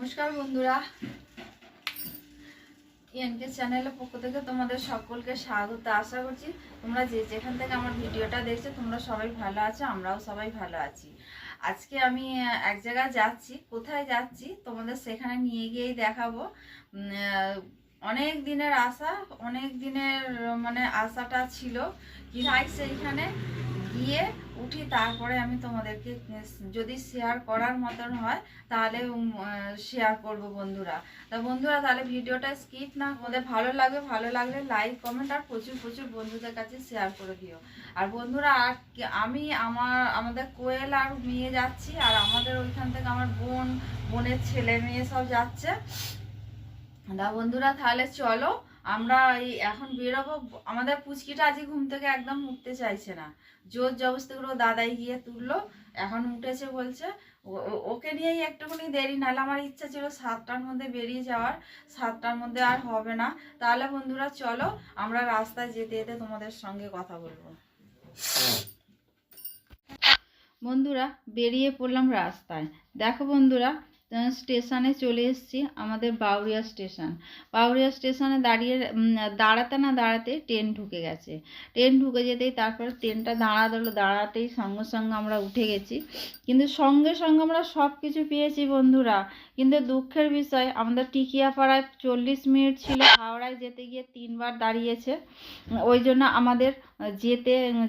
নমস্কার বন্ধুরা, ইএনকে চ্যানেলের পক্ষ থেকে তোমাদের সকলকে স্বাগত। আশা করছি তোমরা যেখান থেকে আমার ভিডিওটা দেখছো তোমরা সবাই ভালো আছো, আমরাও সবাই ভালো আছি। আজকে আমি এক জায়গায় যাচ্ছি। কোথায় যাচ্ছি তোমাদের সেখানে নিয়ে গিয়েই দেখাবো। অনেক দিনের আশা, অনেক দিনের মানে আশাটা ছিল কি সেইখানে গিয়ে উঠি, তারপরে আমি তোমাদেরকে যদি শেয়ার করার মতন হয় তাহলে শেয়ার করব বন্ধুরা। তা বন্ধুরা তাহলে ভিডিওটা স্কিপ না করে ভালো লাগলে লাইক কমেন্ট আর প্রচুর প্রচুর বন্ধুদের কাছে শেয়ার করে দিও। আর বন্ধুরা আমি আমাদের কোয়েল আর মেয়ে যাচ্ছি, আর আমাদের ওইখান থেকে আমার বোনের ছেলে মেয়ে সব যাচ্ছে। না বন্ধুরা তাহলে চলো আমরা এই এখন বেরোবো। আমাদের পুচকিটা আজকে ঘুম থেকে একদম উঠতে চাইছে না, জোর জবরদস্তি করে দাদাই গিয়ে তুললো, এখন উঠেছে বলছে। ওকে নিয়েই একটুখানি দেরি, নাহলে আমার ইচ্ছা ছিল 7টার মধ্যে বেরিয়ে যাওয়ার, 7টার মধ্যে আর হবে না। তাহলে বন্ধুরা চলো আমরা রাস্তায় যেতে যেতে তোমাদের সঙ্গে কথা বলবো। বন্ধুরা বেরিয়ে পড়লাম রাস্তায়। দেখো বন্ধুরা স্টেশনে চলে এসেছি, আমাদের বাউরিয়া স্টেশন। বাউরিয়া স্টেশনে দাঁড়াতে ট্রেন ঢুকে গেছে। ট্রেন ঢুকে যেতেই তারপর ট্রেনটা দাঁড়াতেই সঙ্গে সঙ্গে আমরা উঠে গেছি। কিন্তু সঙ্গে সঙ্গে আমরা সব কিছু পেয়েছি বন্ধুরা, কিন্তু দুঃখের বিষয় আমাদের টিকিয়াপাড়ায় 40 মিনিট ছিল, হাওড়ায় যেতে গিয়ে 3বার দাঁড়িয়েছে। ওই জন্য আমাদের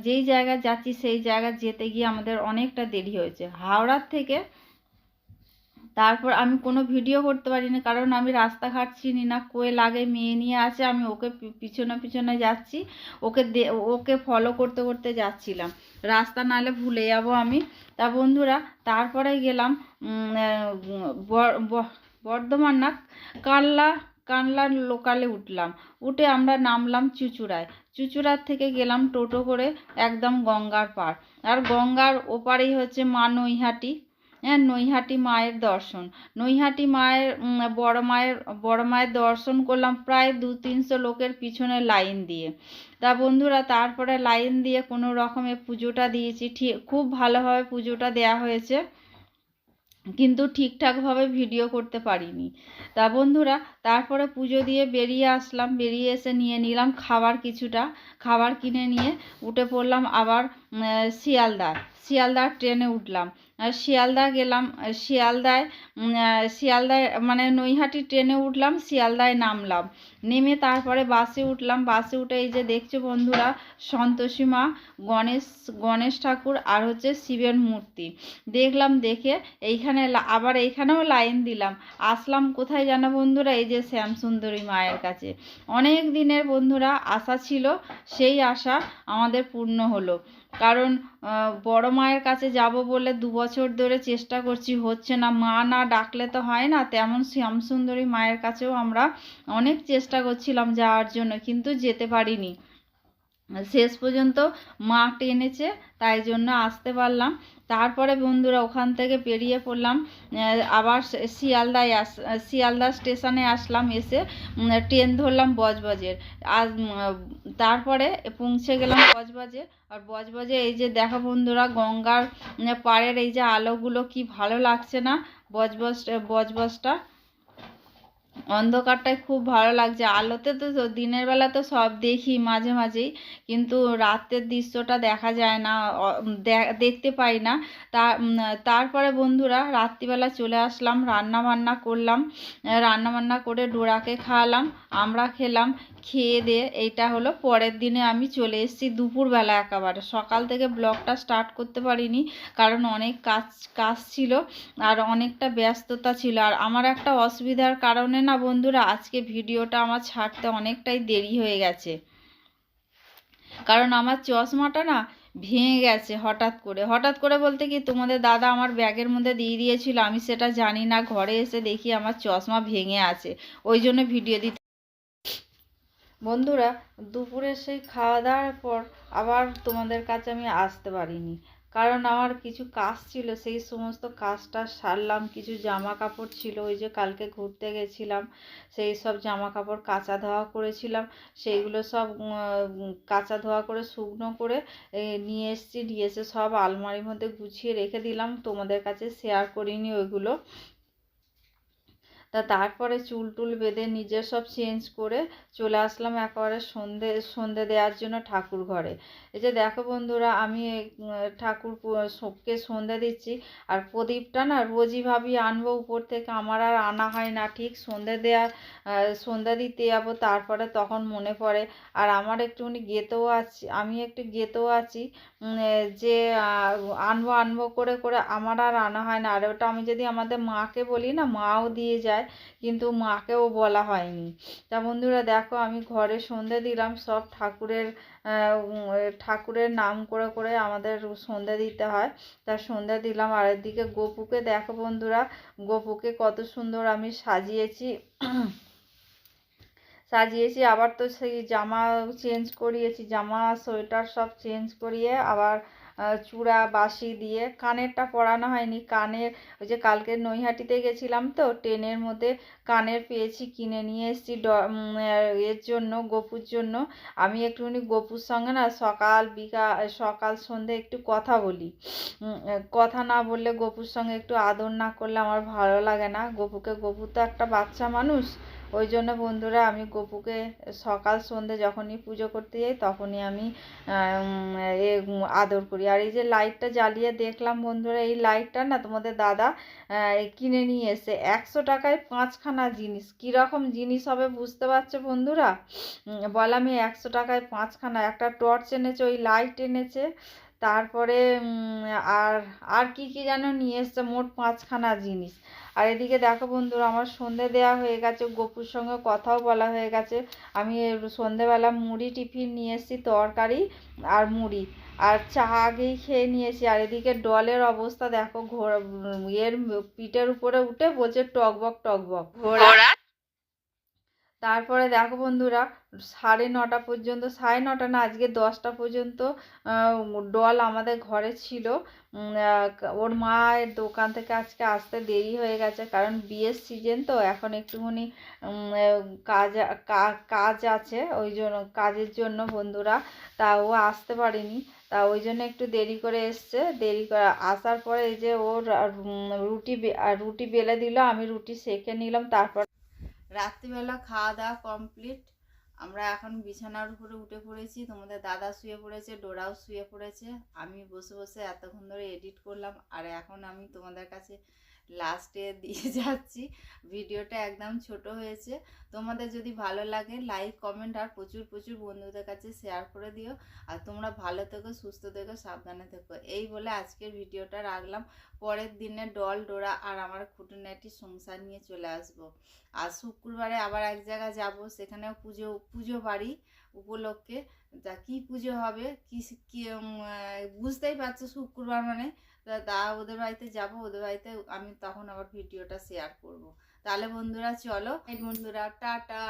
যেই জায়গায় যাচ্ছি সেই জায়গায় যেতে গিয়ে আমাদের অনেকটা দেরি হয়েছে হাওড়ার থেকে। তারপর আমি কোনো ভিডিও করতে পারিনি, কারণ আমি রাস্তাঘাট চিনি না। কোয়েল আগে মেয়ে নিয়ে আছে, আমি ওকে পিছনে পিছনে যাচ্ছি, ওকে ফলো করতে করতে যাচ্ছিলাম, রাস্তা নাহলে ভুলে যাব আমি। তা বন্ধুরা তারপরে গেলাম বর্ধমান না কানলার লোকালে উঠলাম। উঠে আমরা নামলাম চুঁচুড়ার থেকে গেলাম টোটো করে একদম গঙ্গার পার। আর গঙ্গার ওপারেই হচ্ছে মা নৈহাটি। হ্যাঁ, নৈহাটি মায়ের দর্শন। নৈহাটি মায়ের বড় মায়ের দর্শন করলাম প্রায় 200-300 লোকের পিছনে লাইন দিয়ে। তা বন্ধুরা তারপরে লাইন দিয়ে কোনো রকমে পুজোটা দিয়েছি, খুব ভালোভাবে পুজোটা দেয়া হয়েছে, কিন্তু ঠিকঠাকভাবে ভিডিও করতে পারিনি। তা বন্ধুরা তারপরে পুজো দিয়ে বেরিয়ে আসলাম, বেরিয়ে এসে নিয়ে নিলাম খাবার কিনে নিয়ে উঠে পড়লাম আবার শিয়ালদার ট্রেনে উঠলাম। শিয়ালদা গেলাম, শিয়ালদায় মানে নৈহাটি ট্রেনে উঠলাম, শিয়ালদায় নামলাম, নেমে তারপরে বাসে উঠলাম। বাসে উঠে এই যে দেখছো বন্ধুরা সন্তোষী মা, গণেশ ঠাকুর আর হচ্ছে শিবের মূর্তি দেখলাম। দেখে এইখানেও লাইন দিলাম। আসলাম কোথায় জানো বন্ধুরা, এই যে শ্যামসুন্দরী মায়ের কাছে। অনেক দিনের বন্ধুরা আশা ছিল, সেই আশা আমাদের পূর্ণ হলো। কারণ বড় মায়ের কাছে যাব বলে 2 বছর ধরে চেষ্টা করছি, হচ্ছে না। মা না ডাকলে তো হয় না, তেমন শ্যামসুন্দরী মায়ের কাছেও আমরা অনেক চেষ্টা করছিলাম যাওয়ার জন্য, কিন্তু যেতে পারিনি। শেষ পর্যন্ত মা টেনেছে, তাই জন্য আসতে পারলাম। তারপরে বন্ধুরা ওখান থেকে বেরিয়ে পড়লাম, আবার শিয়ালদা স্টেশনে আসলাম। এসে ট্রেন ধরলাম বজবজের। আর তারপরে পৌঁছে গেলাম বজবজে। আর বজবজে এই যে দেখো বন্ধুরা গঙ্গার পাড়ের এই যে আলোগুলো কি ভালো লাগছে না, বজবজটা অন্ধকারটায় খুব ভালো লাগছে। আলোতে তো দিনের বেলা তো সব দেখি মাঝে মাঝেই, কিন্তু রাতের দৃশ্যটা দেখা যায় না, দেখতে পাই না। তারপরে বন্ধুরা রাত্রিবেলা চলে আসলাম, রান্না বান্না করে ডোরাকে খাওয়ালাম, আমরা খেলাম। খেয়ে দিয়ে এইটা হলো পরের দিনে আমি চলে এসেছি দুপুরবেলা। একেবারে সকাল থেকে ব্লগটা স্টার্ট করতে পারিনি, কারণ অনেক কাজ ছিল আর অনেকটা ব্যস্ততা ছিল। আর আমার একটা অসুবিধার কারণে না বন্ধুরা আজকে ভিডিওটা আমার ছাড়তে অনেকটাই দেরি হয়ে গেছে, কারণ আমার চশমাটা না ভেঙে গেছে হঠাৎ করে বলতে কি, তোমাদের দাদা আমার ব্যাগের মধ্যে দিয়ে দিয়েছিল, আমি সেটা জানি না। ঘরে এসে দেখি আমার চশমা ভেঙে আছে, ওই জন্য ভিডিও দিতে। বন্ধুরা দুপুরে সেই খাওয়া দাওয়ার পর আবার তোমাদের কাছে আমি আসতে পারিনি, কারণ আমার কিছু কাজ ছিল, সেই সমস্ত কাজটা সারলাম। কিছু জামা কাপড় ছিল, ওই যে কালকে ঘুরতে গেছিলাম, সেই সব জামা কাপড় কাচা ধোয়া করেছিলাম, সেইগুলো সব কাচা ধোয়া করে শুকনো করে নিয়ে এসে সব আলমারির মধ্যে গুছিয়ে রেখে দিলাম। তোমাদের কাছে শেয়ার করিনি ওইগুলো। তারপরে চুল টুল বেঁধে নিজের সব চেঞ্জ করে চলে আসলাম একেবারে সন্ধে দেওয়ার জন্য ঠাকুর ঘরে। এই যে দেখো বন্ধুরা, আমি ঠাকুরকে সন্ধে দিচ্ছি। আর প্রদীপটা না রোজই ভাবি আনবো উপর থেকে, আমার আর আনা হয় না। ঠিক সন্ধ্যা দিতে যাবো, তারপরে তখন মনে পড়ে। আর আমার একটুখানি আমি একটু গেতেও আছি যে আনবো আনবো করে করে আমার আর আনা হয় না। আর ওটা আমি যদি আমাদের মাকে বলি না, মাও দিয়ে যায়, কিন্তু মাকেও বলা হয়নি। তা বন্ধুরা দেখো, আমি ঘরে সন্ধে দিলাম, সব ঠাকুরের নাম করে করে আমাদের সন্ধে দিতে হয়। তা সন্ধে দিলাম। আর এদিকে গোপুকে দেখো বন্ধুরা, গোপুকে কত সুন্দর আমি সাজিয়েছি। আবার তো সেই জামা চেঞ্জ করিয়েছি, জামা সোয়েটার সব চেঞ্জ করিয়ে আবার চূড়া বাসি দিয়ে কানেরটা পরানো হয়নি। ওই যে কালকে নৈহাটিতে গেছিলাম, তো ট্রেনের মধ্যে কানের পেয়েছি, কিনে নিয়ে এসেছি এর জন্য, গপুর জন্য। আমি একটুখানি গপুর সঙ্গে না সকাল সন্ধে একটু কথা বলি। কথা না বললে, গপুর সঙ্গে একটু আদর না করলে আমার ভালো লাগে না। গপু তো একটা বাচ্চা মানুষ। ওই জন্য বন্ধুরা, আমি গপুকে সকাল সন্ধে যখনই পুজো করতে যাই তখনই আমি আদর করি। আর এই যে লাইটটা জ্বালিয়ে দেখলাম বন্ধুরা, এই লাইটটা না তোমাদের দাদা কিনে নিয়ে এসে 100 টাকায় 5খানা জিনিস। কীরকম জিনিস হবে বুঝতে পারছো বন্ধুরা? বলে আমি 100 টাকায় 5খানা, একটা টর্চ এনেছে, ওই লাইট এনেছে, তারপরে আর আর কি কি যেন নিয়ে এসছে, মোট 5খানা জিনিস। আর এদিকে দেখো বন্ধুরা, আমার সন্ধে দেওয়া হয়ে গেছে, গপুর সঙ্গে কথাও বলা হয়ে গেছে। আমি সন্ধেবেলা মুড়ি টিফিন নিয়ে এসেছি, তরকারি আর মুড়ি, আর চা আগেই খেয়ে নিয়েছি। আর এদিকে ডলের অবস্থা দেখো, এর পিঠের উপরে উঠে বলছে টকবক টকবক ঘোড়া। তারপরে দেখো বন্ধুরা, 9:30 পর্যন্ত, 9:30 না, আজকে 10টা পর্যন্ত ডল আমাদের ঘরে ছিল। ওর মায়ের দোকান থেকে আজকে আসতে দেরি হয়ে গেছে, কারণ বিয়ের সিজন তো এখন একটুখানি কাজ আছে, ওই জন্য কাজের জন্য বন্ধুরা, তা ও আসতে পারেনি। তা ওই জন্য একটু দেরি করে এসছে। দেরি করে আসার পরে এই যে ওর রুটি বেলে দিল, আমি রুটি সেঁকে নিলাম। তারপর রাত্রিবেলা খাওয়া দাওয়া কমপ্লিট। আমরা এখন বিছানার উপরে উঠে পড়েছি। তোমাদের দাদা শুয়ে পড়েছে, ডোরাও শুয়ে পড়েছে। আমি বসে বসে এতক্ষণ ধরে এডিট করলাম, আর এখন আমি তোমাদের কাছে লাস্টে দিয়ে যাচ্ছি। ভিডিওটা একদম ছোট হয়েছে। তোমাদের যদি ভালো লাগে লাইক কমেন্ট আর প্রচুর প্রচুর বন্ধুদের কাছে শেয়ার করে দিও। আর তোমরা ভালো থেকো, সুস্থ থেকো, সাবধানে থেকো, এই বলে আজকের ভিডিওটা রাখলাম। পরের দিনে ডোরা আর আমার খুঁটিনাটি সংসার নিয়ে চলে আসবো। আর শুক্রবারে আবার এক জায়গায় যাব, সেখানেও পুজো বাড়ি উপলক্ষে। তা কী পুজো হবে কি বুঝতেই পারছো, শুক্রবার মানে। তা ওদের বাড়িতে যাব, ওদের বাড়িতে আমি তখন আবার ভিডিওটা শেয়ার করব। তাহলে বন্ধুরা চলো, বন্ধুরা টাটা।